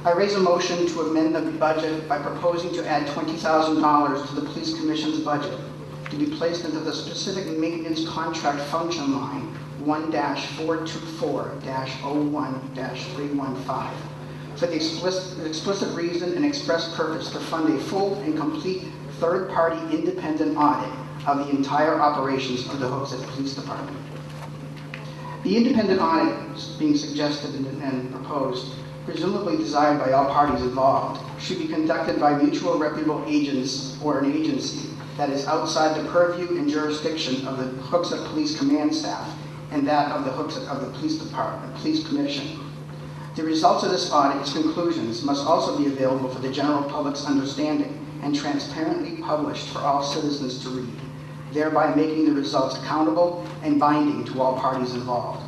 I raise a motion to amend the budget by proposing to add $20,000 to the Police Commission's budget to be placed into the specific maintenance contract function line 1-424-01-315 for the explicit reason and express purpose to fund a full and complete third-party independent audit of the entire operations of the Hooksett Police Department. The independent audit being suggested and proposed, presumably desired by all parties involved, should be conducted by mutual reputable agents or an agency that is outside the purview and jurisdiction of the Hooksett Police Command Staff and that of the Police Department, Police Commission. The results of this audit, its conclusions, must also be available for the general public's understanding and transparently published for all citizens to read, thereby making the results accountable and binding to all parties involved.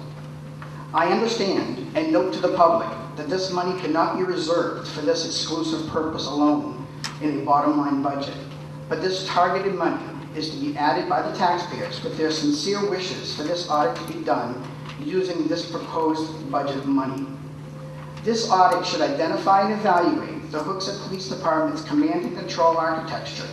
I understand and note to the public that this money cannot be reserved for this exclusive purpose alone in a bottom line budget, but this targeted money is to be added by the taxpayers with their sincere wishes for this audit to be done using this proposed budget money. This audit should identify and evaluate the Hooksett Police Department's command and control architecture,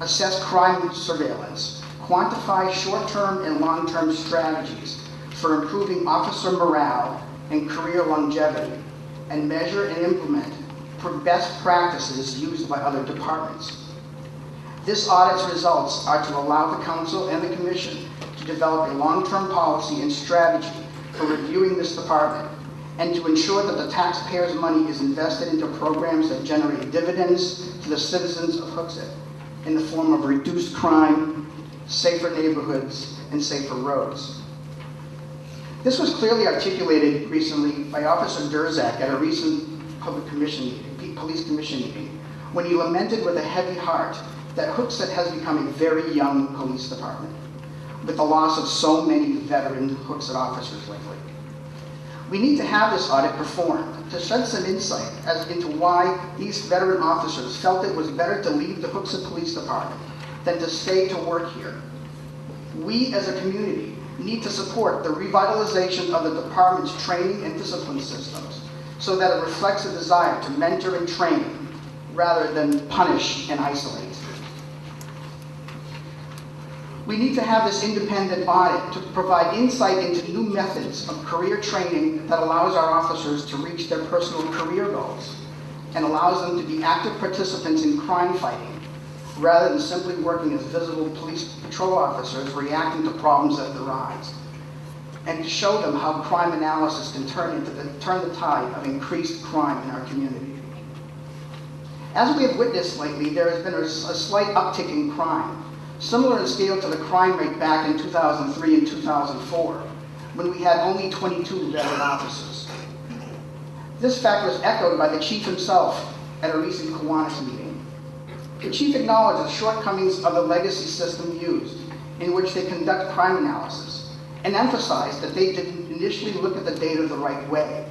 assess crime surveillance, quantify short-term and long-term strategies for improving officer morale and career longevity, and measure and implement best practices used by other departments. This audit's results are to allow the Council and the Commission to develop a long-term policy and strategy for reviewing this department, and to ensure that the taxpayers' money is invested into programs that generate dividends to the citizens of Hooksett in the form of reduced crime, safer neighborhoods, and safer roads. This was clearly articulated recently by Officer Durzak at a recent police commission meeting, when he lamented with a heavy heart that Hooksett has become a very young police department, with the loss of so many veteran Hooksett officers lately. We need to have this audit performed to shed some insight as into why these veteran officers felt it was better to leave the Hooksett Police Department than to stay to work here. We as a community need to support the revitalization of the department's training and discipline systems so that it reflects a desire to mentor and train rather than punish and isolate. We need to have this independent audit to provide insight into new methods of career training that allows our officers to reach their personal career goals and allows them to be active participants in crime fighting rather than simply working as visible police patrol officers reacting to problems that arise, and to show them how crime analysis can turn the tide of increased crime in our community. As we have witnessed lately, there has been a slight uptick in crime, similar in scale to the crime rate back in 2003 and 2004, when we had only 22 veteran officers. This fact was echoed by the chief himself at a recent Kiwanis meeting. The chief acknowledged the shortcomings of the legacy system used, in which they conduct crime analysis, and emphasized that they didn't initially look at the data the right way,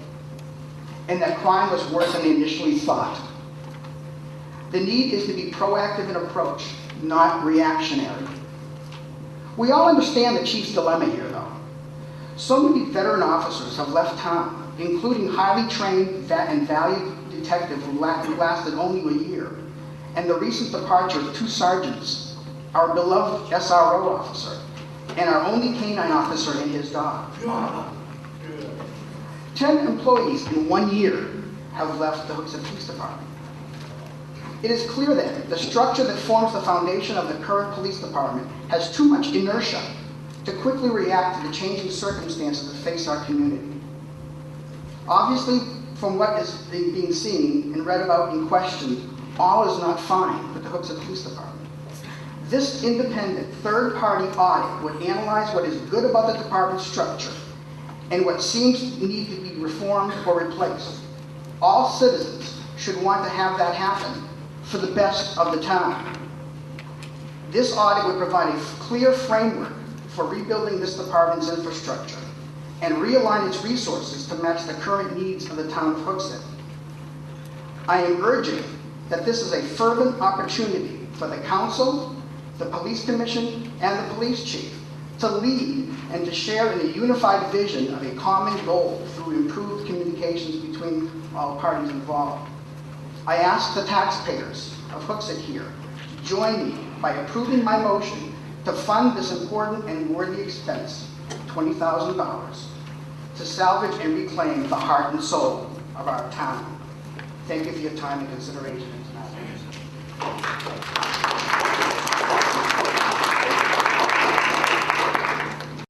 and that crime was worse than they initially thought. The need is to be proactive in approach, not reactionary. We all understand the chief's dilemma here, though. So many veteran officers have left town, including highly trained and valued detectives who lasted only a year, and the recent departure of 2 sergeants, our beloved SRO officer, and our only canine officer and his dog. 10 employees in 1 year have left the Hooksett Police Department. It is clear then the structure that forms the foundation of the current police department has too much inertia to quickly react to the changing circumstances that face our community. Obviously, from what is being seen and read about and questioned, all is not fine with the Hooksett Police Department. This independent third-party audit would analyze what is good about the department's structure and what seems to need to be reformed or replaced. All citizens should want to have that happen for the best of the town. This audit would provide a clear framework for rebuilding this department's infrastructure and realign its resources to match the current needs of the town of Hooksett. I am urging that this is a fervent opportunity for the council, the police commission, and the police chief to lead, and to share in a unified vision of a common goal through improved communications between all parties involved. I ask the taxpayers of Hooksett here to join me by approving my motion to fund this important and worthy expense, $20,000, to salvage and reclaim the heart and soul of our town. Thank you for your time and consideration.